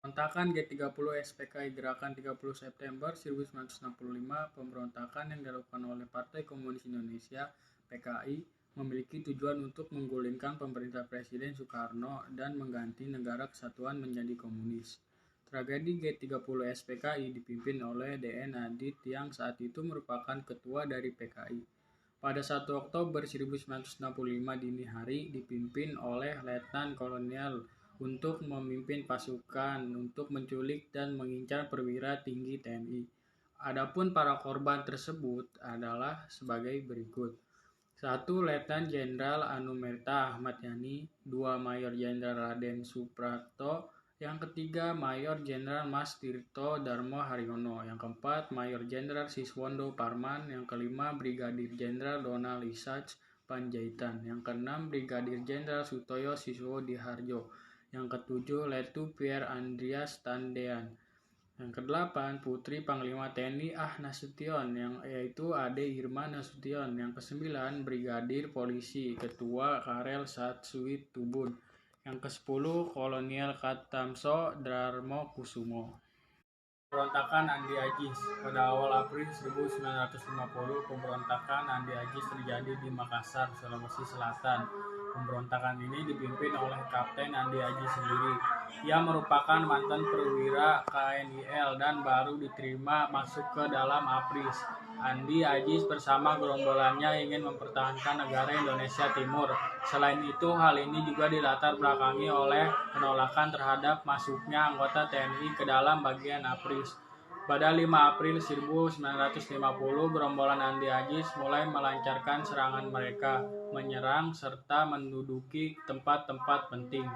Pemberontakan G30 SPKI Gerakan 30 September 1965, pemberontakan yang dilakukan oleh Partai Komunis Indonesia (PKI) memiliki tujuan untuk menggulingkan pemerintah Presiden Soekarno dan mengganti Negara Kesatuan menjadi komunis. Tragedi G30 SPKI dipimpin oleh D.N. Adit yang saat itu merupakan ketua dari PKI. Pada 1 Oktober 1965 dini hari dipimpin oleh Letnan Kolonel untuk memimpin pasukan untuk menculik dan mengincar perwira tinggi TNI. Adapun para korban tersebut adalah sebagai berikut. 1. Letnan Jenderal Anumerta Ahmad Yani. 2. Mayor Jenderal Raden Suprapto. Yang ketiga, Mayor Jenderal Mas Tirto Darmo Haryono. Yang keempat, Mayor Jenderal Siswondo Parman. Yang kelima, Brigadir Jenderal Donald Isach Panjaitan. Yang keenam, Brigadir Jenderal Sutoyo Siswo Diharjo. Yang ketujuh, Letu Pierre Andreas Tandean. Yang kedelapan, Putri Panglima TNI Nasution, yaitu Ade Irma Nasution. Yang kesembilan, Brigadir Polisi Ketua Karel Satsuit Tubun. Yang kesepuluh, Kolonel Katamso Darmo Kusumo. Pemberontakan Andi Agis. Pada awal April 1950, pemberontakan Andi Agis terjadi di Makassar, Sulawesi Selatan. Pemberontakan ini dipimpin oleh Kapten Andi Agis sendiri. Ia merupakan mantan perwira KNIL dan baru diterima masuk ke dalam APRIS. Andi Agis bersama gerombolannya ingin mempertahankan negara Indonesia Timur. Selain itu, hal ini juga dilatar belakangi oleh penolakan terhadap masuknya anggota TNI ke dalam bagian APRIS. Pada 5 April 1950, gerombolan Andi Agis mulai melancarkan serangan mereka, menyerang serta menduduki tempat-tempat penting.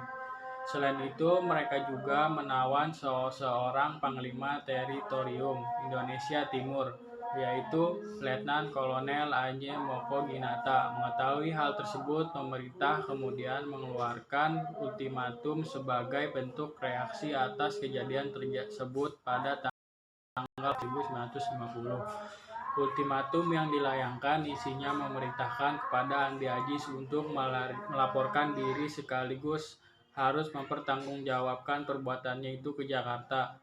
Selain itu, mereka juga menawan seorang Panglima Teritorium Indonesia Timur, yaitu Letnan Kolonel A.J. Moko Ginata. Mengetahui hal tersebut, pemerintah kemudian mengeluarkan ultimatum sebagai bentuk reaksi atas kejadian tersebut pada tanggal 1950. Ultimatum yang dilayangkan isinya memerintahkan kepada Andi Agis untuk melaporkan diri sekaligus harus mempertanggungjawabkan perbuatannya itu ke Jakarta.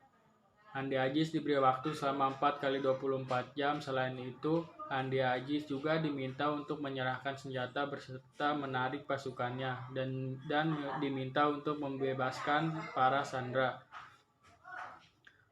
Andi Agis diberi waktu selama 4x24 jam. Selain itu, Andi Agis juga diminta untuk menyerahkan senjata beserta menarik pasukannya dan diminta untuk membebaskan para sandera.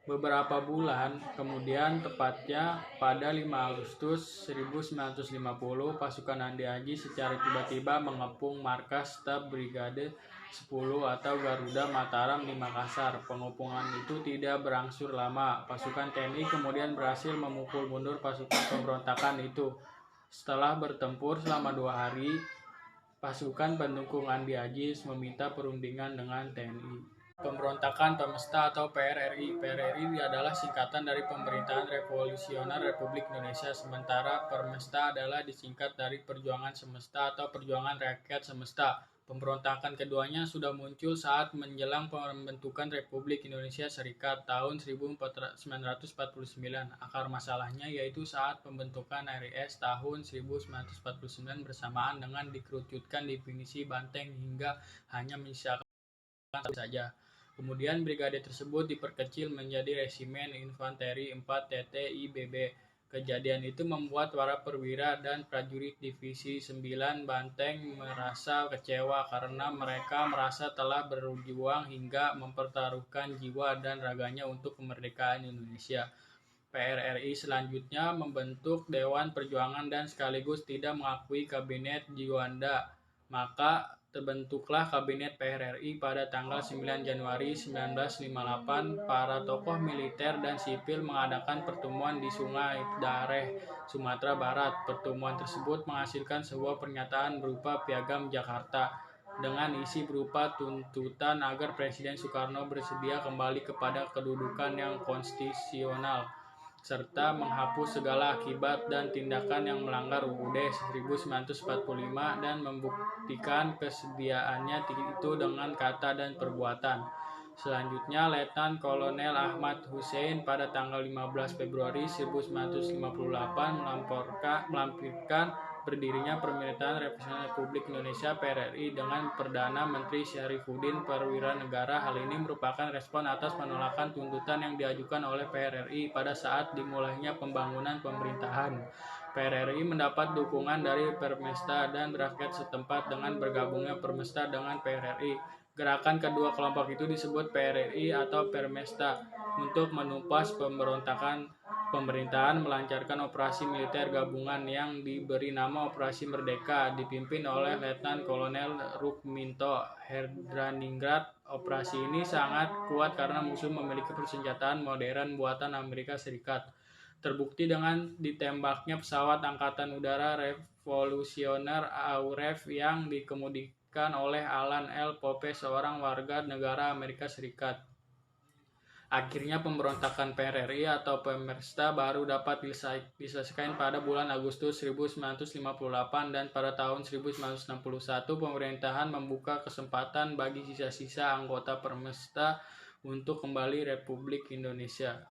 Beberapa bulan kemudian, tepatnya pada 5 Agustus 1950, pasukan Andi Agis secara tiba-tiba mengepung markas staf Brigade 10 atau Garuda Mataram di Makassar. Pengepungan itu tidak berangsur lama. Pasukan TNI kemudian berhasil memukul mundur pasukan pemberontakan itu. Setelah bertempur selama 2 hari, pasukan pendukung Andi Agis meminta perundingan dengan TNI. Pemberontakan Pemesta atau PRRI. PRRI adalah singkatan dari Pemerintahan Revolusioner Republik Indonesia, sementara Permesta adalah disingkat dari Perjuangan Semesta atau Perjuangan Rakyat Semesta. Pemberontakan keduanya sudah muncul saat menjelang pembentukan Republik Indonesia Serikat tahun 1949. Akar masalahnya yaitu saat pembentukan RIS tahun 1949 bersamaan dengan dikerucutkan definisi banteng hingga hanya menyisakan saja. Kemudian brigade tersebut diperkecil menjadi Resimen Infanteri 4 TTIBB. Kejadian itu membuat para perwira dan prajurit Divisi 9 Banteng merasa kecewa karena mereka merasa telah berjuang hingga mempertaruhkan jiwa dan raganya untuk kemerdekaan Indonesia. PRRI selanjutnya membentuk Dewan Perjuangan dan sekaligus tidak mengakui Kabinet Juanda. Maka terbentuklah Kabinet PRRI pada tanggal 9 Januari 1958. Para tokoh militer dan sipil mengadakan pertemuan di Sungai Dareh, Sumatera Barat. Pertemuan tersebut menghasilkan sebuah pernyataan berupa Piagam Jakarta dengan isi berupa tuntutan agar Presiden Soekarno bersedia kembali kepada kedudukan yang konstitusional, serta menghapus segala akibat dan tindakan yang melanggar UUD 1945 dan membuktikan kesediaannya itu dengan kata dan perbuatan. Selanjutnya, Letnan Kolonel Ahmad Hussein pada tanggal 15 Februari 1958 melampirkan berdirinya Pemerintahan Republik Indonesia (PRRI) dengan Perdana Menteri Syarifuddin Perwira-Negara. Hal ini merupakan respon atas penolakan tuntutan yang diajukan oleh PRRI pada saat dimulainya pembangunan pemerintahan. PRRI mendapat dukungan dari Permesta dan rakyat setempat. Dengan bergabungnya Permesta dengan PRRI, gerakan kedua kelompok itu disebut PRRI atau Permesta. Untuk menumpas pemerintahan melancarkan operasi militer gabungan yang diberi nama Operasi Merdeka, dipimpin oleh Letnan Kolonel Rukminto Herdraningrat. Operasi ini sangat kuat karena musuh memiliki persenjataan modern buatan Amerika Serikat. Terbukti dengan ditembaknya pesawat Angkatan Udara Revolusioner AUREF yang dikemudikan oleh Alan L. Pope, seorang warga negara Amerika Serikat. Akhirnya pemberontakan PRRI atau Pemersta baru dapat diselesaikan pada bulan Agustus 1958, dan pada tahun 1961 pemerintahan membuka kesempatan bagi sisa-sisa anggota Permesta untuk kembali Republik Indonesia.